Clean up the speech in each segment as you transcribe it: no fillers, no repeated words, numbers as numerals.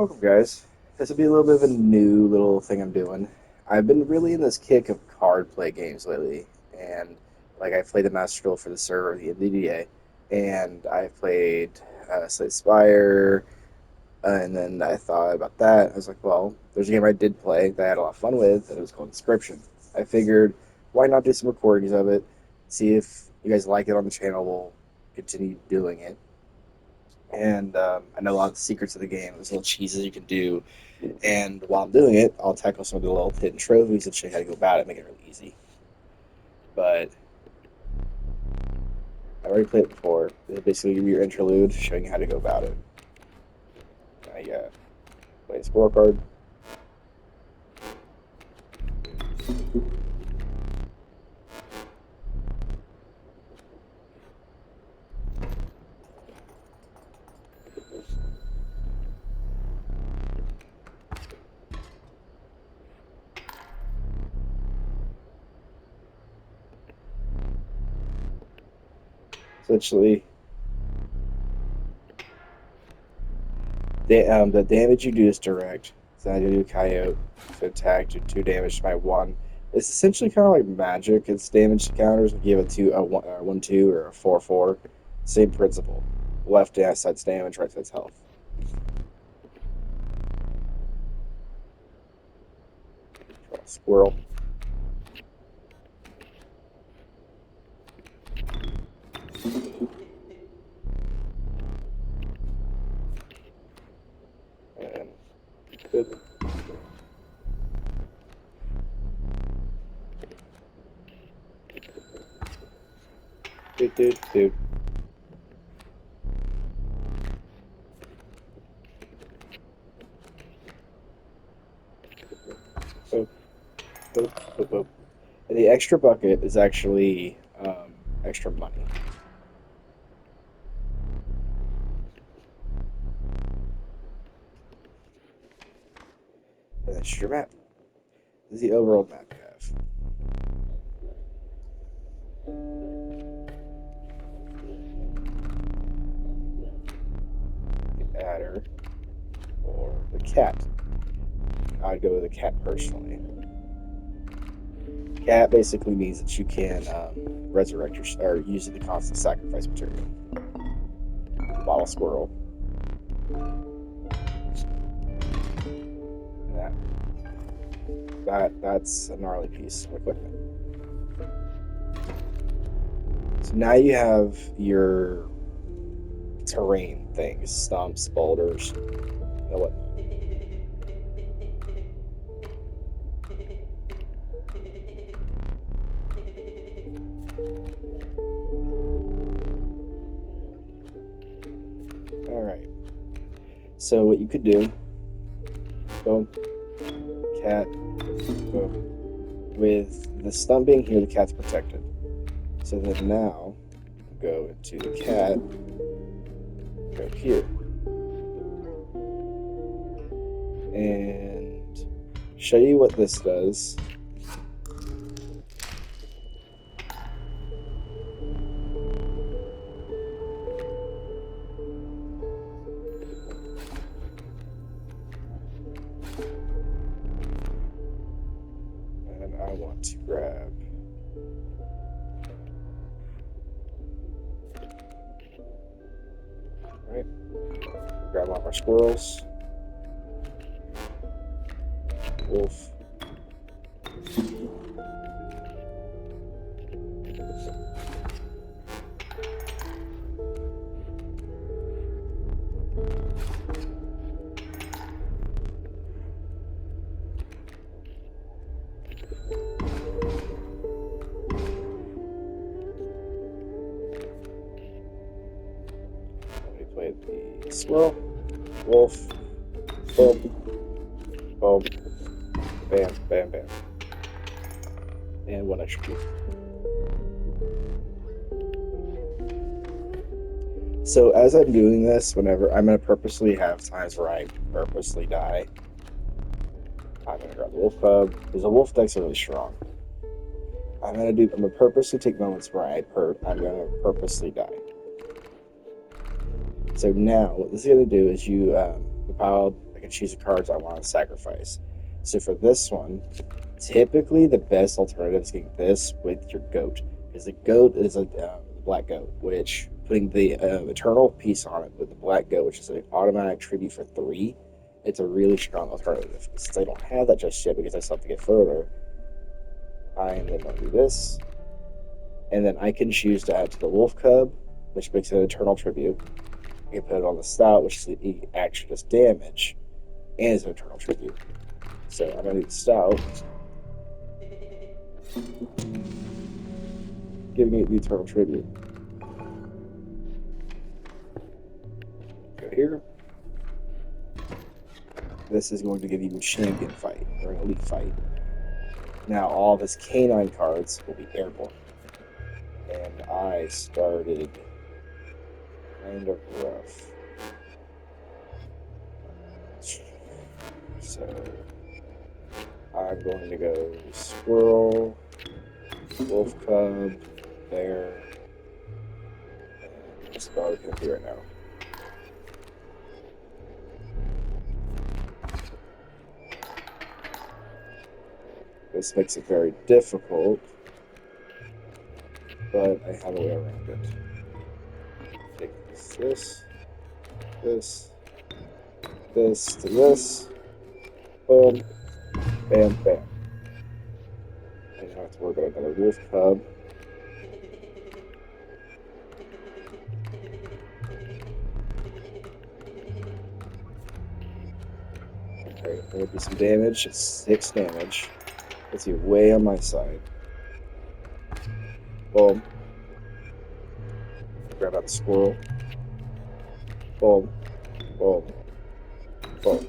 Welcome, guys. This will be a little bit of a new little thing I'm doing. I've been really in this kick of card play games lately, and I played the Master Duel for the server, the NVDA, and I played Slay Spire, and then I thought about that. I was like, well, there's a game I did play that I had a lot of fun with, and it was called Inscription. I figured, why not do some recordings of it, see if you guys like it on the channel. We'll continue doing it. And I know a lot of the secrets of the game. There's little cheeses you can do, and while I'm doing it, I'll tackle some of the little hidden trophies and show you how to go about it, make it really easy. But I already played it before. It'll basically give you your interlude, showing you how to go about it. I play a scorecard. Essentially, the damage you do is direct. So I do Coyote to attack, do 2 damage to my 1. It's essentially kind of like magic. It's damage to counters. Give it to a 1/2 or a 4/4. Same principle. Left side's damage, right side's health. Squirrel. And good. Dude. Boop, boop. And the extra bucket is actually extra money. And that's your map. This is the overall map you have. The adder or the cat. I'd go with the cat personally. Cat basically means that you can resurrect your or use the constant sacrifice material. Bottle squirrel. That that's a gnarly piece of equipment. So now you have your terrain things, stumps, boulders, and whatnot. All right. So what you could do, boom, cat, boom. With the stump being here, the cat's protected. So then now, go into the cat, go here, and show you what this does. And I want to grab grab one of our squirrels. Wolf. We played the squirrel, wolf, boom, boom, bam, bam, bam, and one extra key. So as I'm doing this, whenever I'm gonna purposely have times where I purposely die, I'm gonna grab the wolf cub because the wolf decks are really strong. I'm gonna purposely take moments where I'm gonna purposely die. So now what this is gonna do is you compiled a I can choose the cards I want to sacrifice. So for this one, typically the best alternative is getting this with your goat, because the goat is a black goat, which putting the eternal piece on it with the black goat, which is an automatic tribute for 3, it's a really strong alternative. Since I don't have that just yet because I still have to get further, I am then going to do this, and then I can choose to add to the wolf cub, which makes it an eternal tribute. I can put it on the stout, which is actually does damage, and is an eternal tribute. So I'm going to do the stout, giving it the eternal tribute. Go here. This is going to give you a champion fight, or an elite fight. Now all of his canine cards will be airborne. And I started kind of rough. So I'm going to go squirrel, wolf cub, bear, and just about going to be right now. This makes it very difficult, but I have a way around it. Take this to this, boom, bam, bam. I don't have to work on another wolf cub. Okay, there will be some damage. It's 6 damage. Let's see, way on my side. Boom. Grab out the squirrel. Boom. Boom. Boom.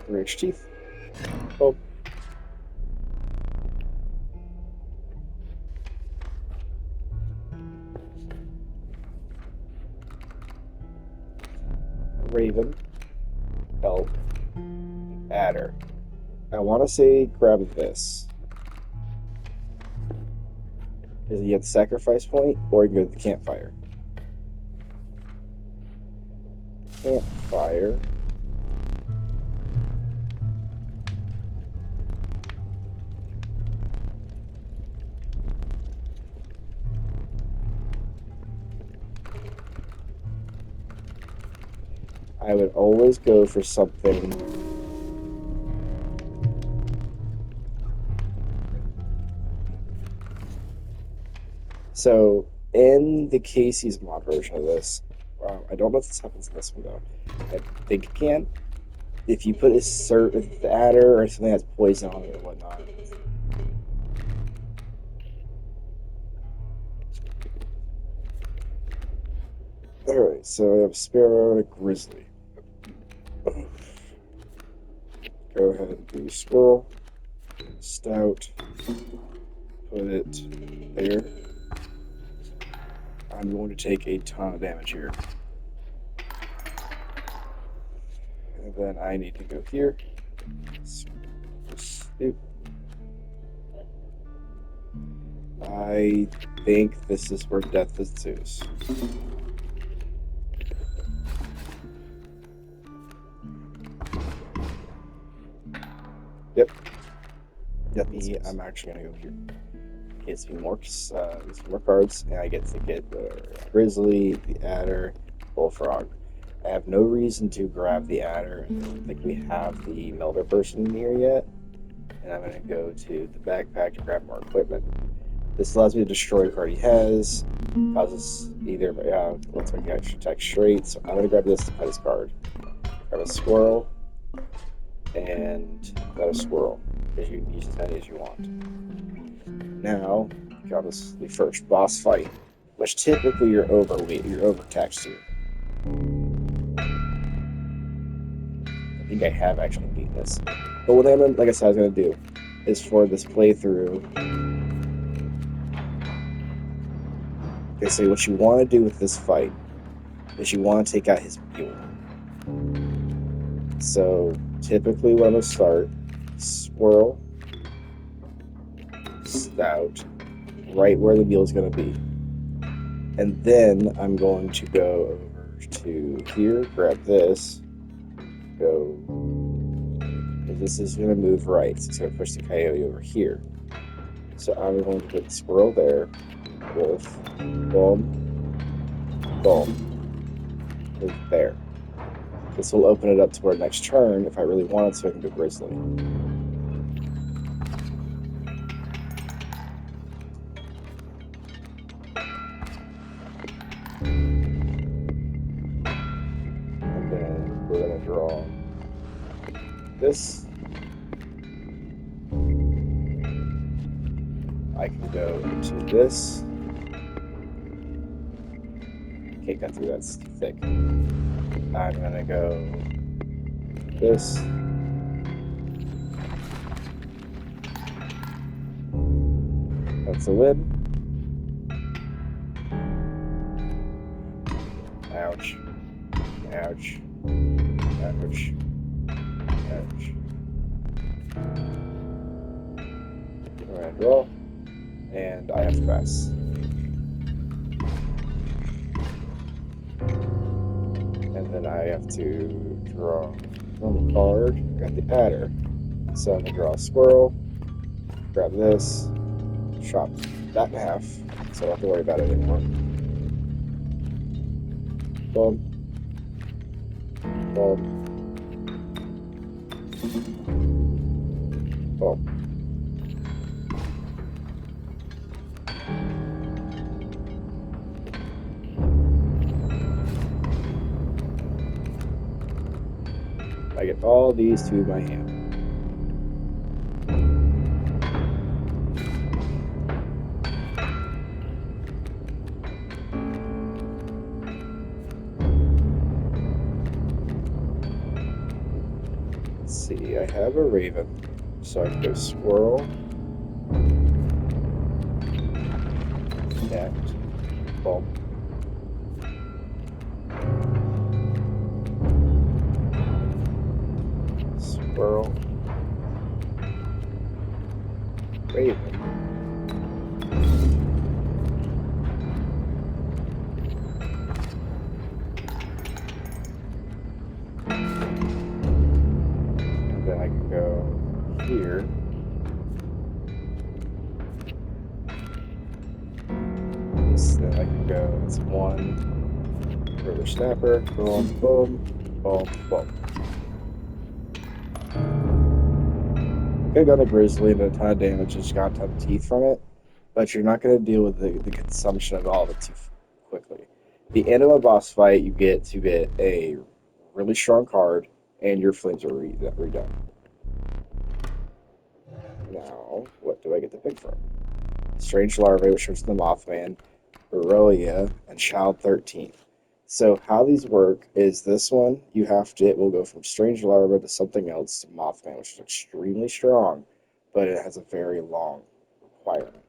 Rage teeth. Boom. Raven. Elk. Adder. I want to say grab this. Is he at the sacrifice point, or you go to the campfire? Campfire. I would always go for something. So, in the Casey's mod version of this, I don't know if this happens in this one though. I think it can. If you put the adder or something that's poison on it or whatnot. Alright, so I have Sparrow and a Grizzly. Go ahead and do Squirrel, Stout, put it there. I'm going to take a ton of damage here. And then I need to go here. I think this is where death ensues. Yep. I'm actually gonna go here. Gets me more cards, and I get to get the Grizzly, the Adder, Bullfrog. I have no reason to grab the Adder. I don't think we have the Melder person here yet. And I'm gonna go to the backpack to grab more equipment. This allows me to destroy a card he has. Causes either looks like he actually attacks straight. So I'm gonna grab this to play this card. Grab a squirrel and another squirrel. Because you can use as many as you want. Now, got the first boss fight, which typically you're overtaxed to. I think I have actually beaten this. But what like I said, I was going to do is for this playthrough. Okay, so what you want to do with this fight is you want to take out his mule. So typically when I'm going to start, Squirrel, Stout, right where the mule is going to be. And then I'm going to go over to here, grab this, go. This is going to move right, so it's going to push the coyote over here. So I'm going to put the squirrel there, wolf, boom, boom, move there. This will open it up to our next turn if I really wanted to. I can go grizzly. And then we're going to draw this. I can go into this. Can't cut through, that's too thick. I'm gonna go this. That's a win. Ouch. Ouch. Ouch. Ouch. Alright, draw. And I have to pass. And then I have to draw one card. I got the adder. So I'm gonna draw a squirrel, grab this, chop that in half, so I don't have to worry about it anymore. Boom. Boom. Boom. I get all these to my hand. Let's see, I have a raven, so I can go squirrel, cat, boom. Squirrel, raven, and then I can go here. Then I can go, it's one, further snapper, boom, boom, boom, boom. I got a grizzly and a ton of damage, just got a ton of teeth from it, but you're not going to deal with the consumption of all of it too quickly. The end of a boss fight, you get to get a really strong card, and your flames are redone. Now, what do I get to pick from? Strange Larvae, which is the Mothman, Aurelia, and Child 13. So how these work is this one, it will go from Strange Larva to something else to Mothman, which is extremely strong, but it has a very long requirement.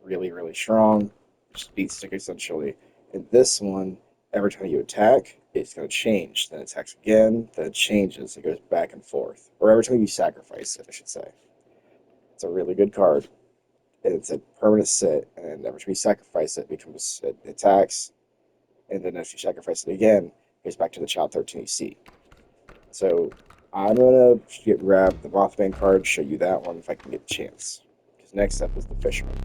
Really, really strong, just beat stick essentially. And this one, every time you attack, it's going to change. Then it attacks again, then it changes. It goes back and forth. Or every time you sacrifice it, I should say. It's a really good card. And it's a permanent sit, and every time you sacrifice it, it attacks, and then if you sacrifice it again, it goes back to the Child 13 you see. So I'm gonna grab the Mothman card, show you that one if I can get the chance. Because next up is the Fisherman.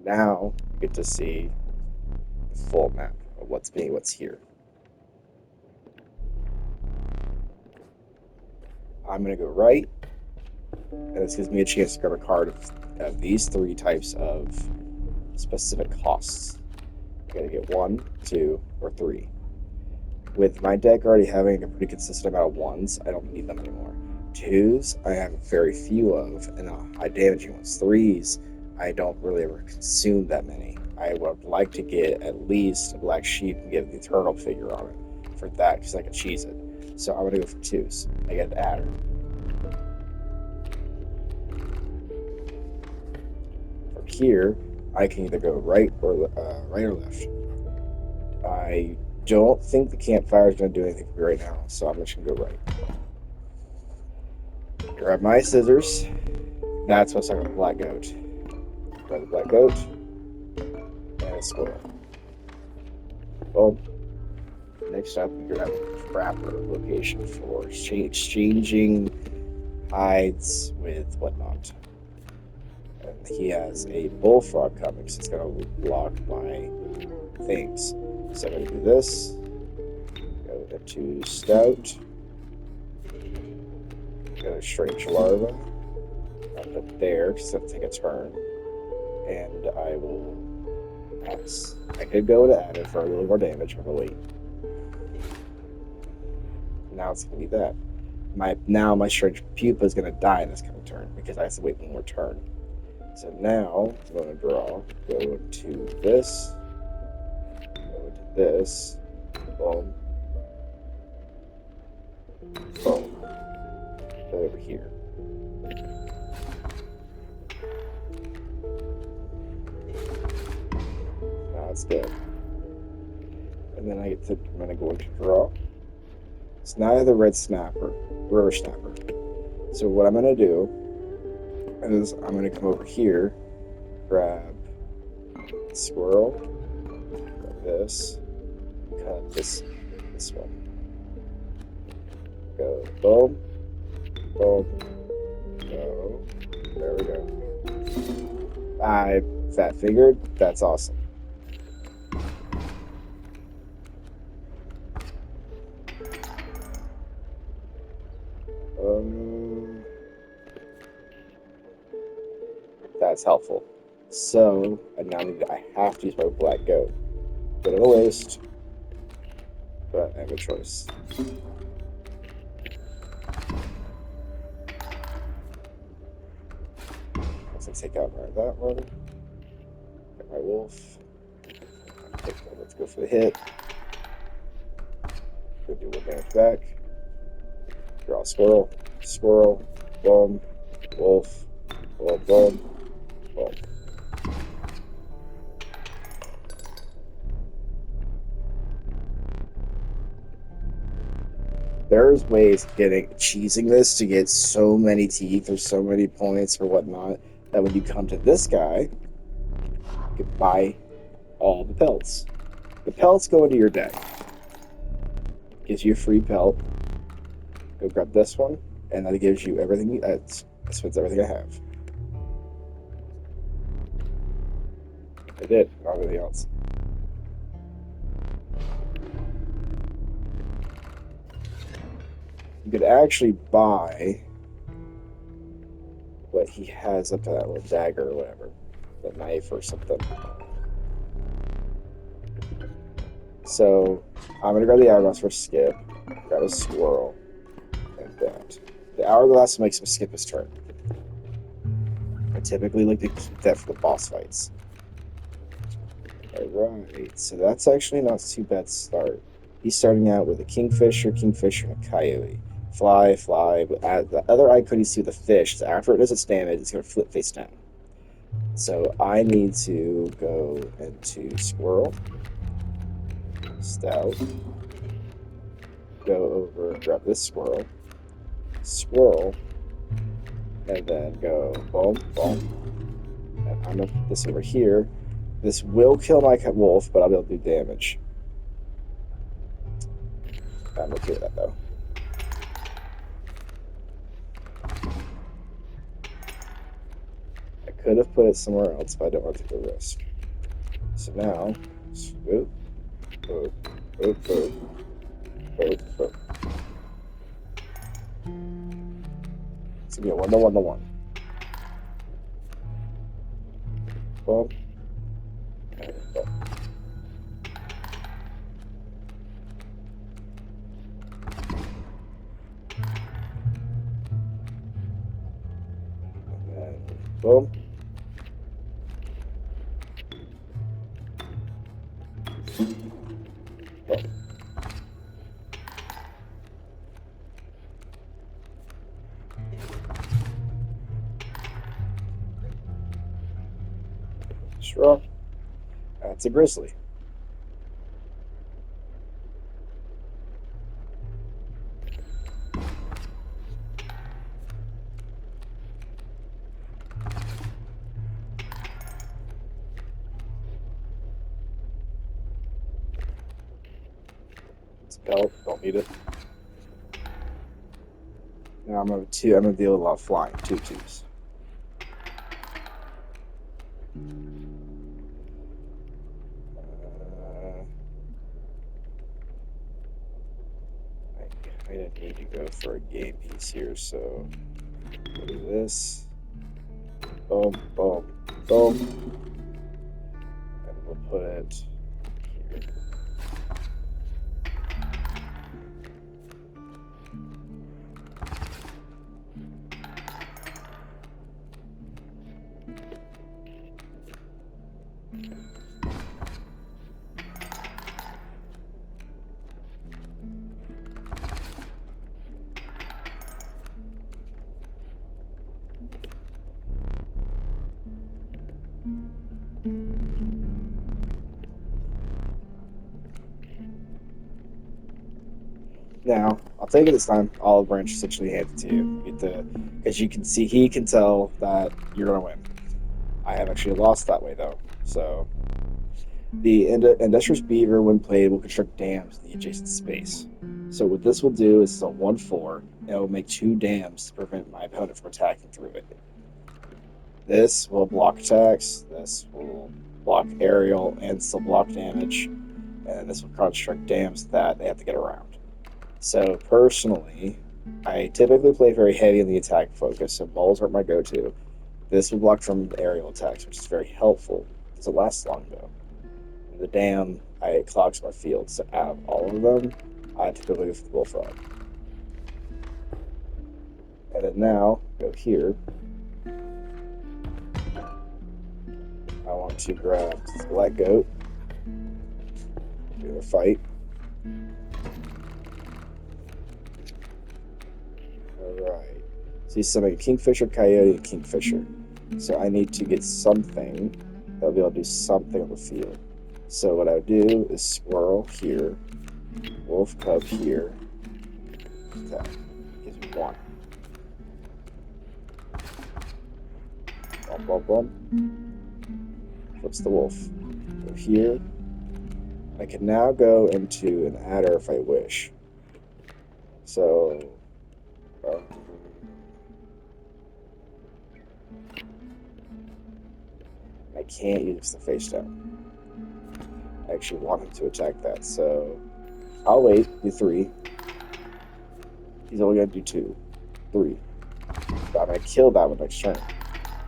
Now you get to see the full map of what's here. I'm gonna go right, and this gives me a chance to grab a card of these three types of specific costs. I gotta get 1, 2, or 3. With my deck already having a pretty consistent amount of 1s, I don't need them anymore. 2s, I have very few of, and high damaging ones. 3s, I don't really ever consume that many. I would like to get at least a Black Sheep and get the Eternal figure on it for that, because I can cheese it. So I'm gonna go for 2s. I get an Adder. From here, I can either go right or left. I don't think the campfire is going to do anything for me right now, so I'm just going to go right. Grab my scissors. That's what's like a black goat. Grab the black goat and a squirrel. Well, next up, we grab a trapper location for exchanging hides with whatnot. And he has a bullfrog coming, so it's gonna block my things. So I'm gonna do this. Go into stout. Go to strange larva. I'll put there because it'll take a turn, and I will pass. I could go to add it for a little more damage, but I'll wait. Now it's gonna be that. My strange pupa is gonna die in this coming turn because I have to wait one more turn. So now I'm gonna draw. Go into this. Go into this. Boom. Boom. Go over here. Now it's dead. And then I'm gonna go into draw. It's now I have the red snapper, river snapper. So what I'm gonna do is I'm gonna come over here, grab squirrel, grab this, cut this one. Go boom, boom, go. There we go. That figured. That's awesome. That's helpful. So I have to use my black goat. Bit of a waste, but I have a choice. Let's take out that one. Get my wolf. Let's go for the hit. Go do one damage back. Draw squirrel. Squirrel. Boom. Wolf. Boom. Boom. Boom. There's ways of cheesing this to get so many teeth or so many points or whatnot that when you come to this guy, you can buy all the pelts. The pelts go into your deck. Gives you a free pelt. Go grab this one, and that gives you everything. That spends everything I have. I did, not anything else. You could actually buy what he has up to that little dagger or whatever, the knife or something. So I'm gonna grab the hourglass for skip, grab a squirrel, and that. The hourglass makes him skip his turn. I typically like to keep that for the boss fights. Alright, so that's actually not too bad start. He's starting out with a kingfisher, and a coyote. Fly, fly. But the other icon you see with the fish is after it does its damage, it's going to flip face down. So I need to go into squirrel, stout, go over, grab this squirrel, and then go boom, boom. And I'm going to put this over here. This will kill my wolf, but I'll be able to do damage. I'm okay with that though. I could have put it somewhere else, but I don't want to take the risk. So now, swoop, boop, boop, boop, boop, boop. It's gonna be a 1-1-1. Boom. And boom. And then boom. Boom. Straw. That's a grizzly. Help, don't need it. Now I'm gonna deal with a lot of flying, 2/2s. Uh, I kind of need to go for a game piece here, so we'll do this. Boom, boom, boom. And we'll put it here. Now, I'll take it this time. Olive Branch essentially handed to you. Because you can see, he can tell that you're gonna win. I have actually lost that way though. So the industrious beaver, when played, will construct dams in the adjacent space. So what this will do is it's a 1/4, and it will make 2 dams to prevent my opponent from attacking through it. This will block attacks. This will block aerial and still block damage, and this will construct dams that they have to get around. So personally, I typically play very heavy in the attack focus, so balls are my go-to. This will block from aerial attacks, which is very helpful. It doesn't last long though. The dam, it clogs my field, so out of all of them, I typically go for the bullfrog. And then now, go here. I want to grab the black goat, do a fight. Alright. So he's summoning a kingfisher, coyote, and kingfisher. So I need to get something that'll be able to do something on the field. So what I would do is squirrel here, wolf cub here. That gives me 1. Bum, bum, bum. Flips the wolf. Go here. I can now go into an adder if I wish. So, I can't use the face down. I actually want him to attack that, so I'll wait, do 3. He's only gonna do 2, 3. But I'm gonna kill that one next turn.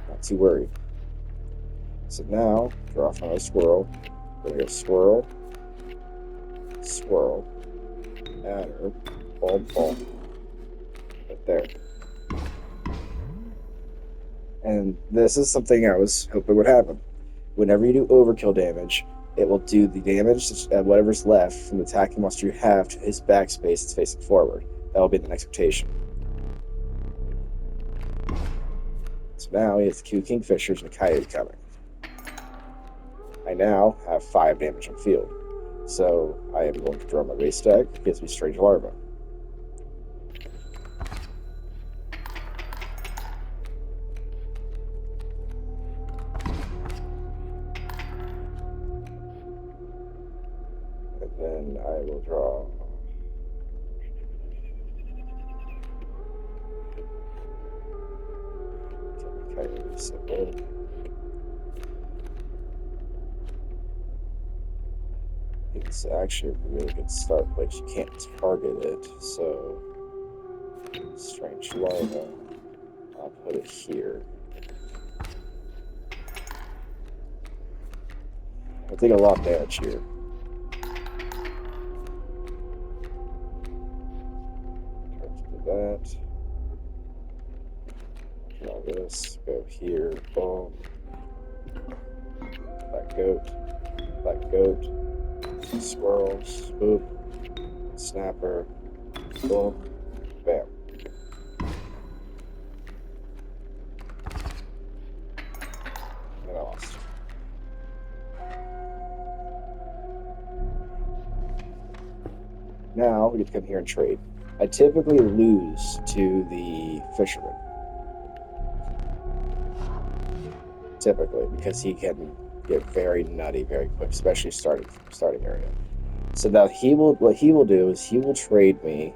Not too worried. So now, draw off my squirrel. We're gonna go squirrel, squirrel, adder, boom, boom. Right there. And this is something I was hoping would happen. Whenever you do overkill damage, it will do the damage whatever's left from the attacking monster you have to his backspace that's facing forward. That will be the next rotation. So now he has 2 kingfishers and a coyote coming. I now have 5 damage on field. So I am going to draw my race deck. It gives me Strange Larva. And then I will draw coyote symbol. It's actually a really good start, but you can't target it, so Strange Larva. I'll put it here. I take a lot of damage here. Do that. Draw this. Go here. Boom. Black goat. Black goat. Squirrel. Swoop. Snapper. Boom. Bam. And I lost. Now we get to come here and trade. I typically lose to the fisherman. Typically, because he can get very nutty very quick, especially starting area. So now what he will do is he will trade me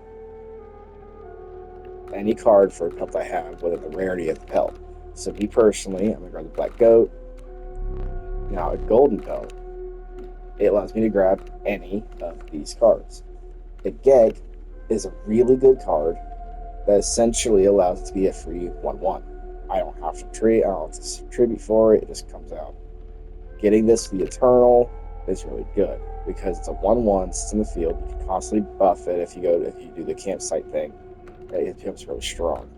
any card for a pelt I have, whether the rarity of the pelt. So me personally, I'm gonna grab the black goat. Now a golden pelt, it allows me to grab any of these cards. The Geg is a really good card that essentially allows it to be a free 1/1. I don't have to tribute for it, it just comes out. Getting this the Eternal is really good because it's a 1/1, it's in the field, you can constantly buff it if you do the campsite thing. It becomes really strong.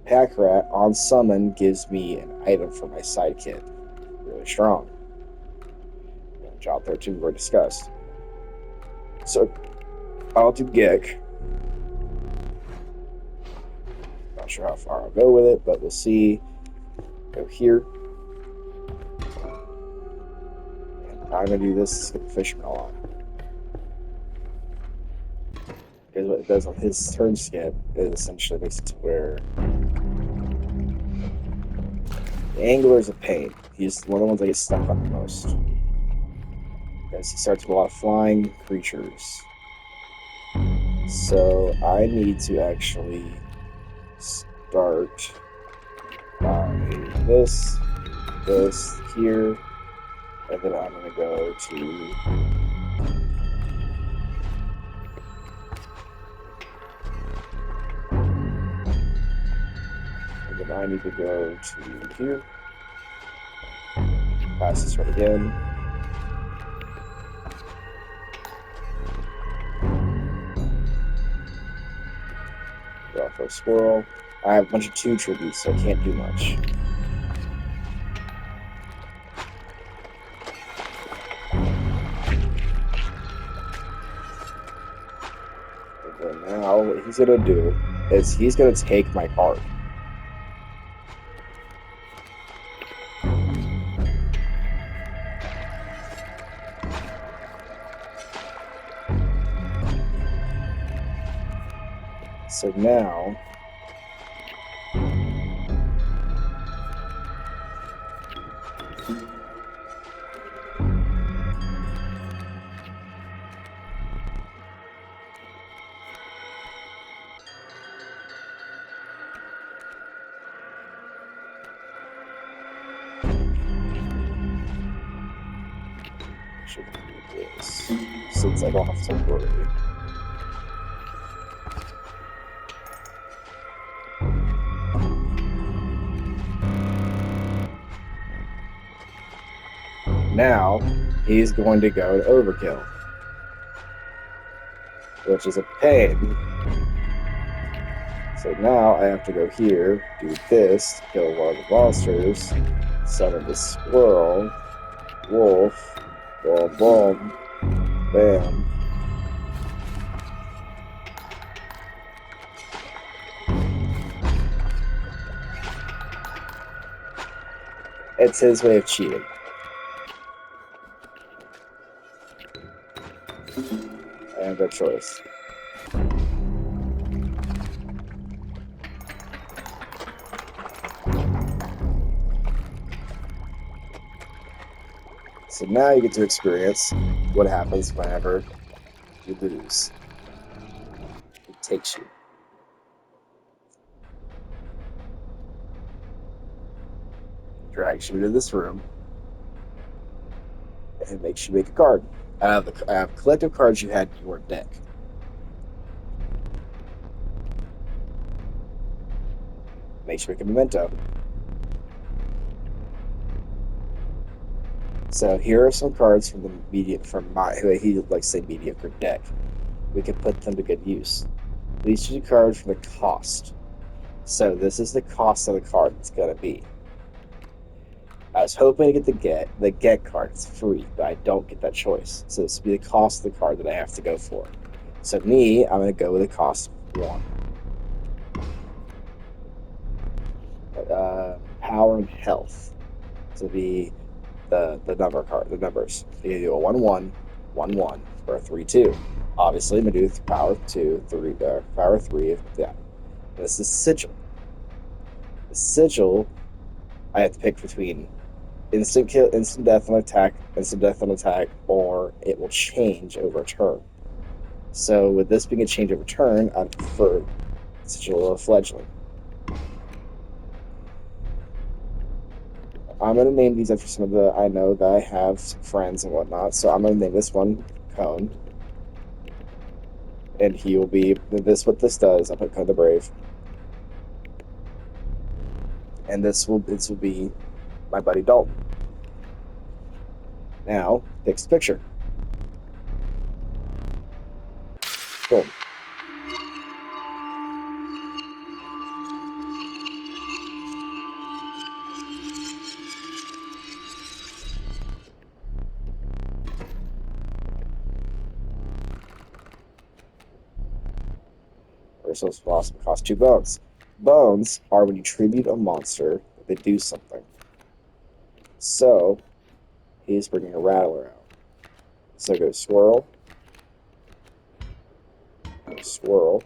Pack Rat on summon gives me an item for my side kit. Really strong. Job 13 were discussed. So I'll do Gek. Not sure how far I'll go with it, but we'll see. Go here. And I'm gonna do this, skip the Fisherman a lot. Because what it does on his turn skip is essentially makes it to where the Angler is a pain. He's one of the ones I get stuck on the most. Because he starts with a lot of flying creatures. So I need to actually start by this here, and then I'm going to go to and then I need to go to here, pass this right again. Draw for a squirrel. I have a bunch of 2 tributes, so I can't do much. And then now what he's going to do is he's going to take my card. So now should do this since I don't have temporary. Now he's going to go to Overkill, which is a pain. So now I have to go here, do this, kill one of the monsters, summon the squirrel, wolf, boom, boom, bam. It's his way of cheating. I have that choice. So now you get to experience what happens whenever you lose. It takes you. Drags you to this room and makes you make a card. I have collective cards you had in your deck. Makes you make a memento. So here are some cards from the mediocre deck. We can put them to good use. These 2 cards from the cost. So this is the cost of the card it's gonna be. I was hoping to get the get card. It's free, but I don't get that choice. So this will be the cost of the card that I have to go for. So me, I'm gonna go with the cost 1. Power and health. So be the number card, the numbers. You can do a 1/1, 1/1, or a 3/2. Obviously, I'm gonna do power 2, 3, power 3. Yeah. This is sigil. The sigil, I have to pick between instant kill, instant death on attack, instant death on attack, or it will change over a turn. So with this being a change over turn, I'd prefer such a little fledgling. I'm gonna name these after some of the I know that I have friends and whatnot. So I'm gonna name this one Cone, and he will be this. What this does, I put Cone the Brave, and this will be my buddy Dalton. Now, next picture. Boom. Resource loss cost 2 bones. Bones are when you tribute a monster, they do something. So, he's bringing a Rattler out. So go Swirl, Swirl,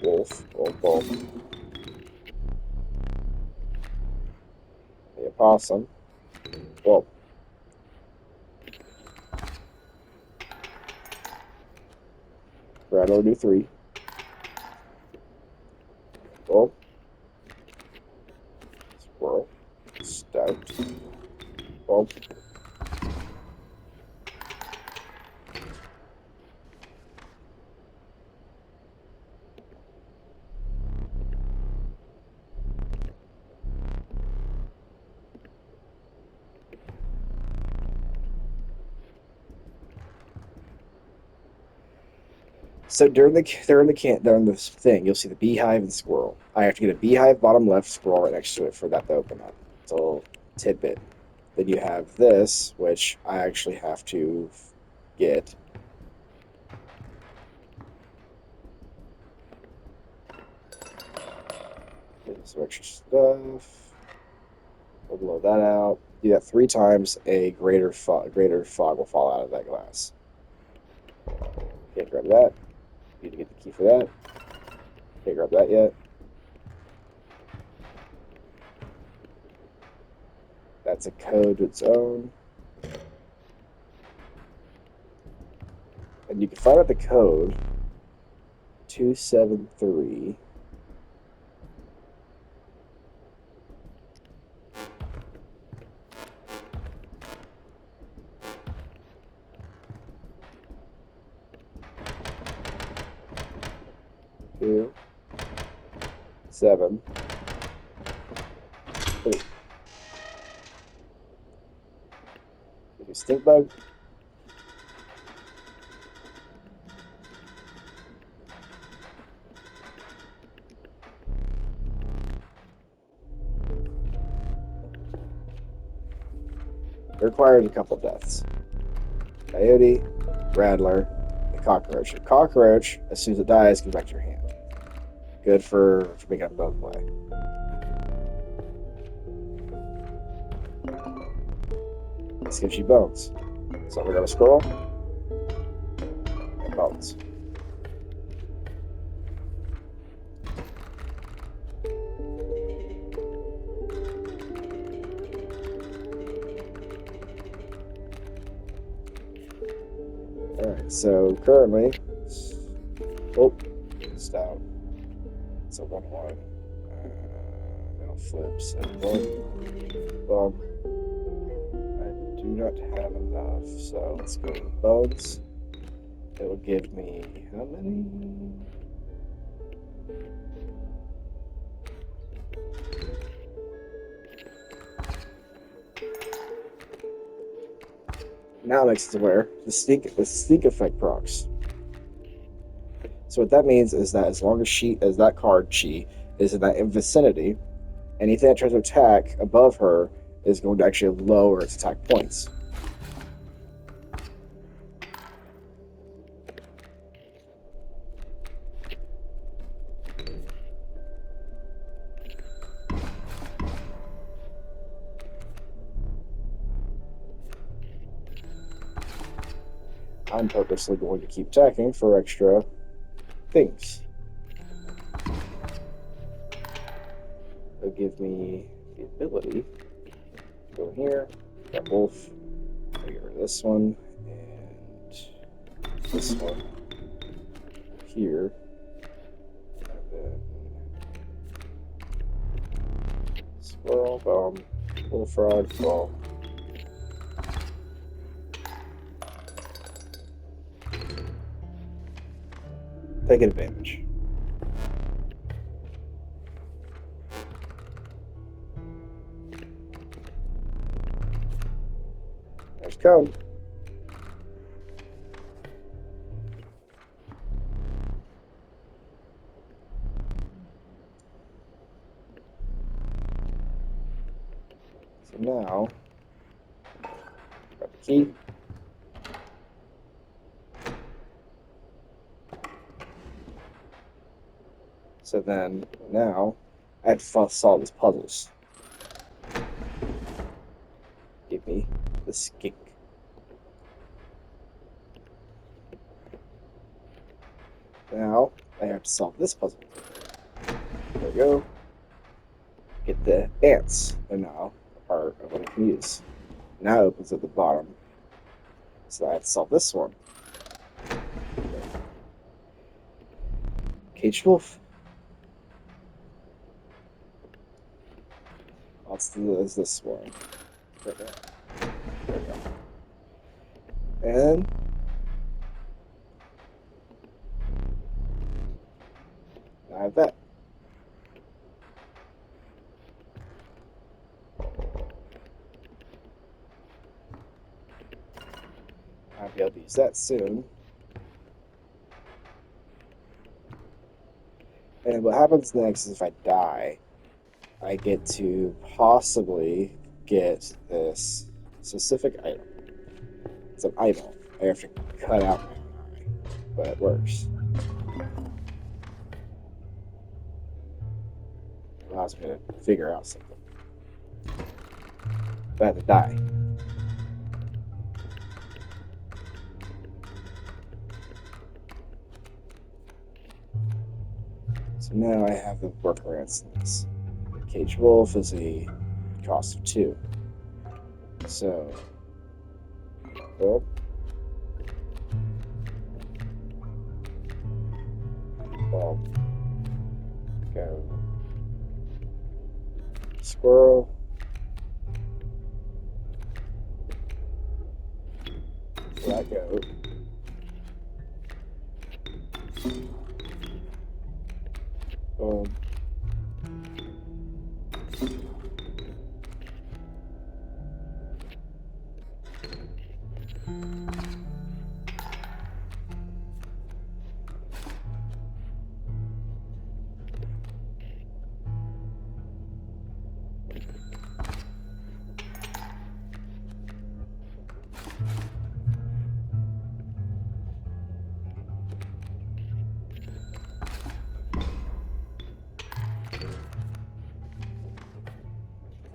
Wolf, Wolf, Wolf, the Opossum, Wolf. Rattler do 3. Wolf, Swirl, Stout, Wolf. So during the thing, you'll see the beehive and squirrel. I have to get a beehive bottom left, squirrel right next to it for that to open up. It's a little tidbit. Then you have this, which I actually have to get. Get some extra stuff. We'll blow that out. Do that 3 times. A greater fog will fall out of that glass. Can't grab that. Need to get the key for that. Can't grab that yet. That's a code to its own. And you can find out the code 273. Two, 7, 3. Stink bug. It requires a couple deaths. Coyote, Rattler, and Cockroach. A cockroach, as soon as it dies, goes back to your hand. Good for making up bone play. This gives you bones. So we're gonna scroll and bones. Alright, so currently, oh, stout. It's a 1-1. It'll flip, so boom. I do not have enough, so let's go with bones. It'll give me how many? Now it makes it to where the sneak effect procs. So what that means is that as long as that card she is in that vicinity, anything that tries to attack above her is going to actually lower its attack points. I'm purposely going to keep attacking for extra things. give me the ability to go here, grab wolf, get rid of this one, and this one here, and then squirrel, bomb, bullfrog, ball. Take advantage. There's code. So now, got the key. So then, now, I have to solve these puzzles. Give me the skink. Now, I have to solve this puzzle. There we go. Get the ants. They're now a part of what I can use. Now it opens at the bottom. So I have to solve this one. Caged wolf. Let's do this one. Right there. There we go. And I have that. I'll be able to use that soon. And what happens next is if I die, I get to possibly get this specific item. It's an eyeball. I have to cut out my own eye, but it works. It allows me to figure out something. But I have to die. So now I have the workarounds in this. The caged wolf is a cost of 2. So, well, go squirrel. Black goat. Boom.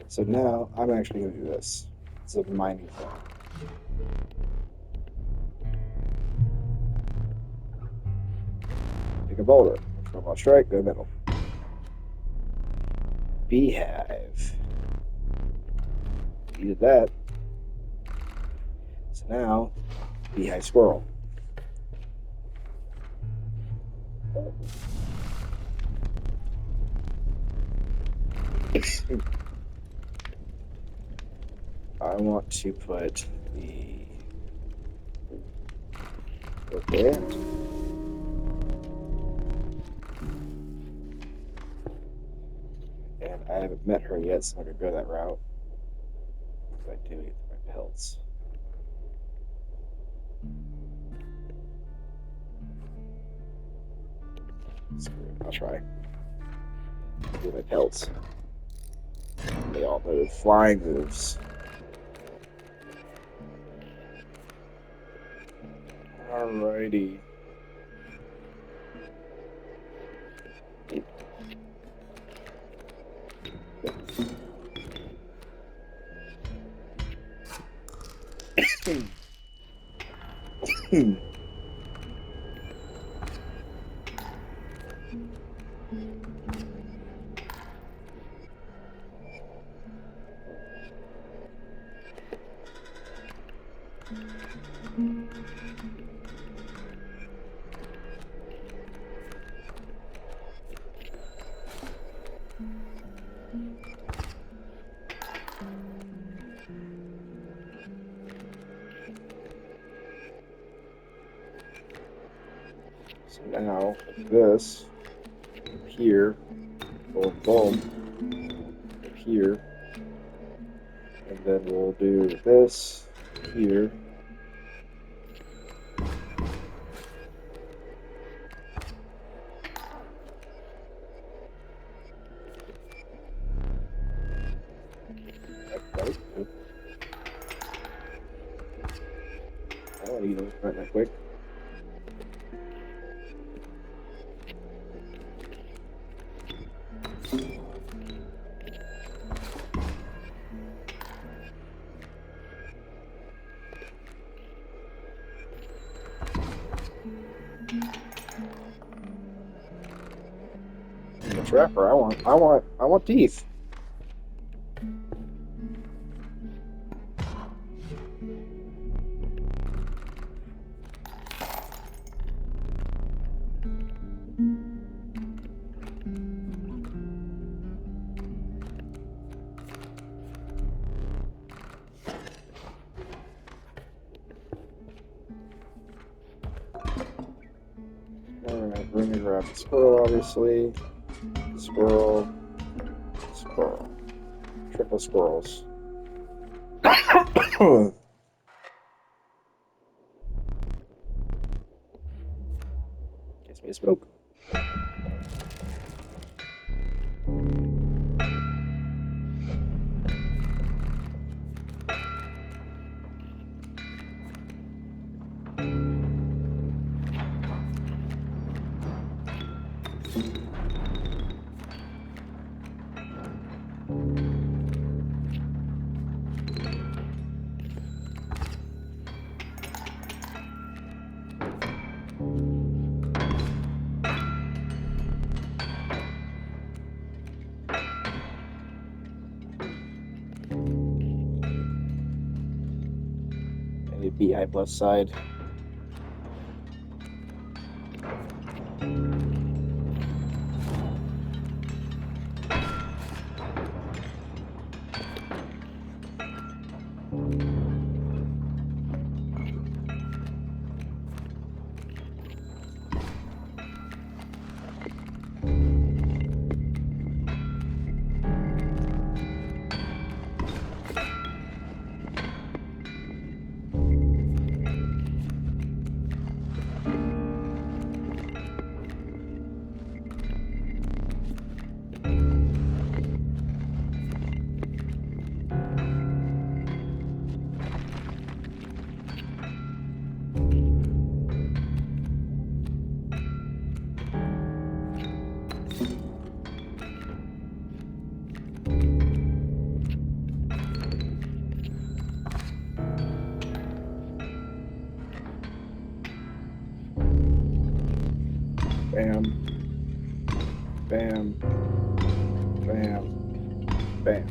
So now I'm actually going to do this. It's a mining thing. Pick a boulder. Normal strike, go middle. Beehive. Needed that. So now, beehive squirrel. I want to put the there. And I haven't met her yet, so I'm going to go that route. If I do get my pelts. Screw it, I'll try. Do my pelts. They all move. Flying moves. Alrighty. So now this up here, boom, boom, up here, and then we'll do this here. Right. I'll eat them right now quick. The trapper, I want teeth. Alright, we're gonna grab the squirrel, obviously. Squirrel. Squirrel. Triple squirrels. Gives me a smoke. Maybe beehive left side. Bam. Bam. Bam. Bam.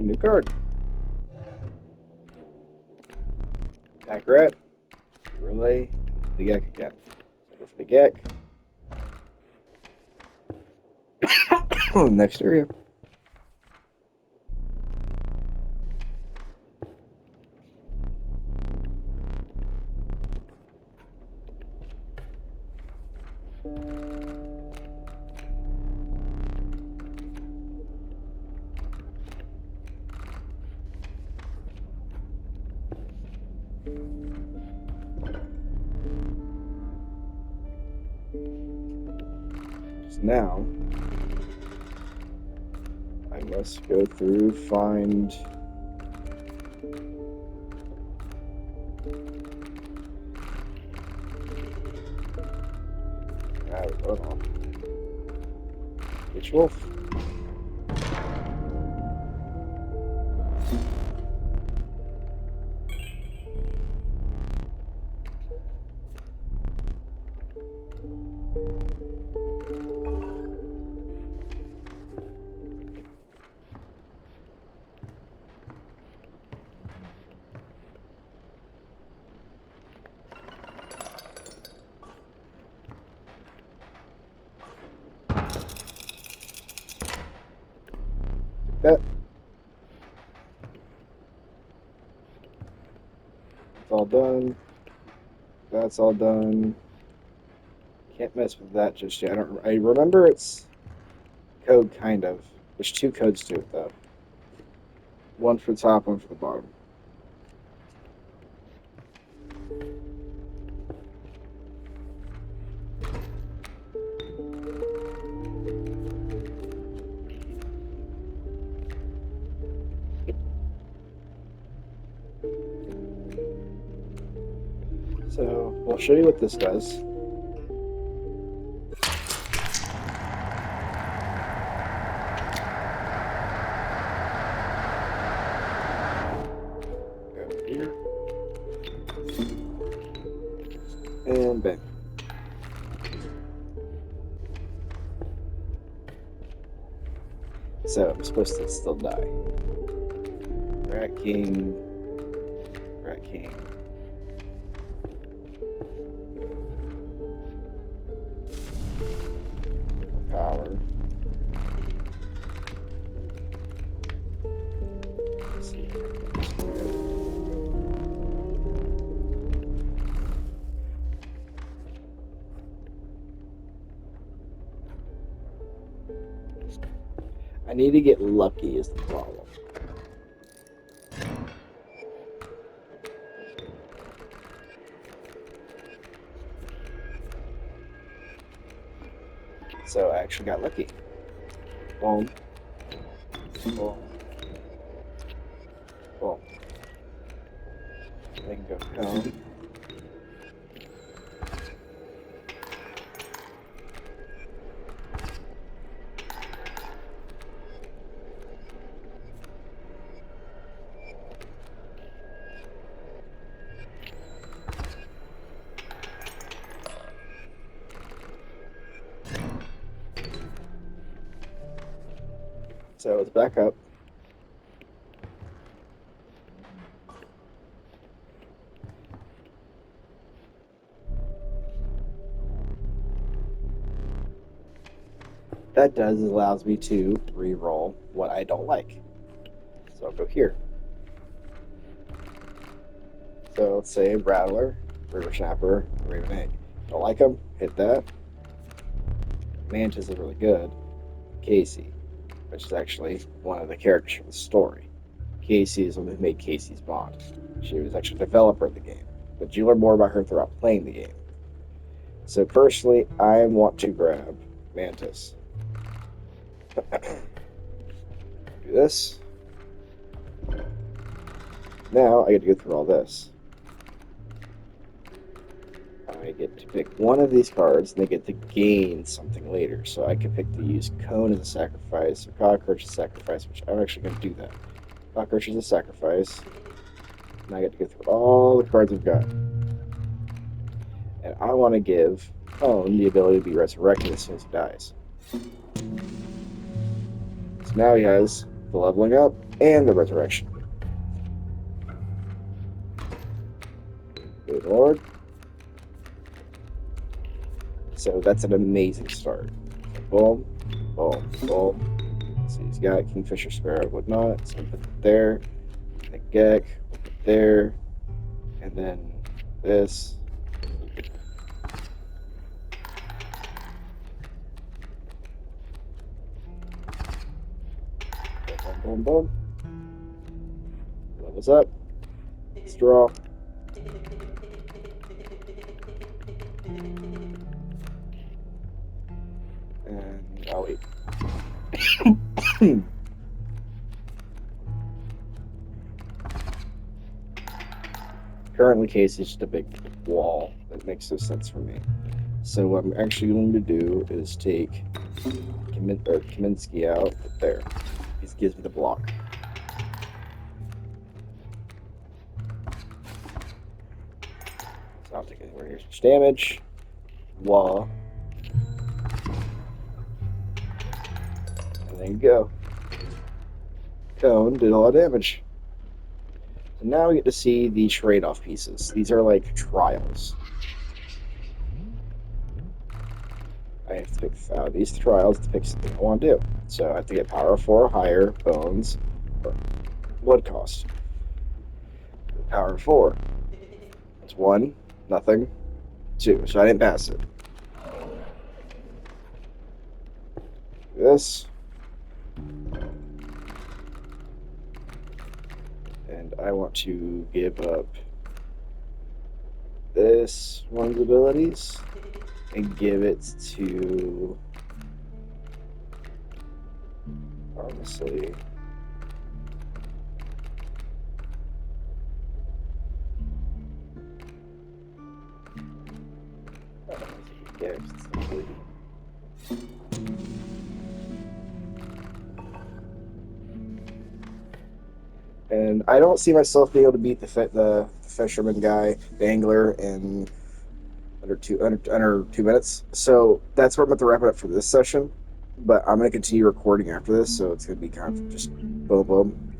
A new card. Attack rat. Relay. The Gek again. So go for the Gek. Next area. Now, I must go through, find... Hold on. Witch Wolf. That. It's all done. That's all done. Can't mess with that just yet. I remember it's code, kind of. There's two codes to it, though. One for the top, one for the bottom. So, we'll show you what this does. Go here. And bang. So, I'm supposed to still die. Rat King. Rat King. Power. Let's see. I need to get lucky is the problem. So I actually got lucky. Boom. Boom. Boom. They can go cone. So it's back up. That does allows me to re-roll what I don't like. So I'll go here. So let's say Rattler, River Snapper, Raven Egg. Don't like them, hit that. Mantis is really good. Casey, which is actually one of the characters from the story. Casey is the one who made Casey's Bond. She was actually a developer of the game, but you learn more about her throughout playing the game. So personally, I want to grab Mantis. Do this. Now I get to go through all this. I get to pick one of these cards, and they get to gain something later. So I can pick to use Cone as a sacrifice, or Cockroach as a sacrifice, which I'm actually going to do that. Cockroach is a sacrifice, and I get to go through all the cards I've got. And I want to give Cone the ability to be resurrected as soon as he dies. So now he has the leveling up, and the resurrection. Good Lord. So that's an amazing start. Boom, boom, boom. So he's got Kingfisher Sparrow and whatnot. So put it there. And the Gek, put it there. And then this. Boom, boom, boom. Levels up. Let's draw. And I'll wait. Currently, case is just a big wall. That makes no sense for me. So what I'm actually going to do is take Kaminsky out there. This gives me the block. So I'll take anywhere here's much damage. Wall. And there you go. Cone did a lot of damage. So now we get to see the trade-off pieces. These are like trials. I have to pick these trials to pick something I want to do. So I have to get power 4 or higher, bones, or blood cost. Power 4. It's 1, nothing, 2. So I didn't pass it. This. And I want to give up this one's abilities and give it to, honestly, and I don't see myself being able to beat the fisherman guy, the angler, in under 2 minutes. So that's where I'm going to wrap it up for this session. But I'm going to continue recording after this, so it's going to be kind of just boom, boom.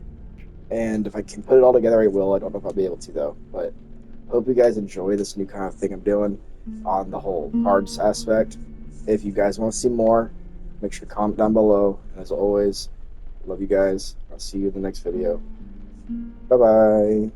And if I can put it all together, I will. I don't know if I'll be able to, though. But hope you guys enjoy this new kind of thing I'm doing on the whole cards aspect. If you guys want to see more, make sure to comment down below. And as always, love you guys. I'll see you in the next video. Bye-bye.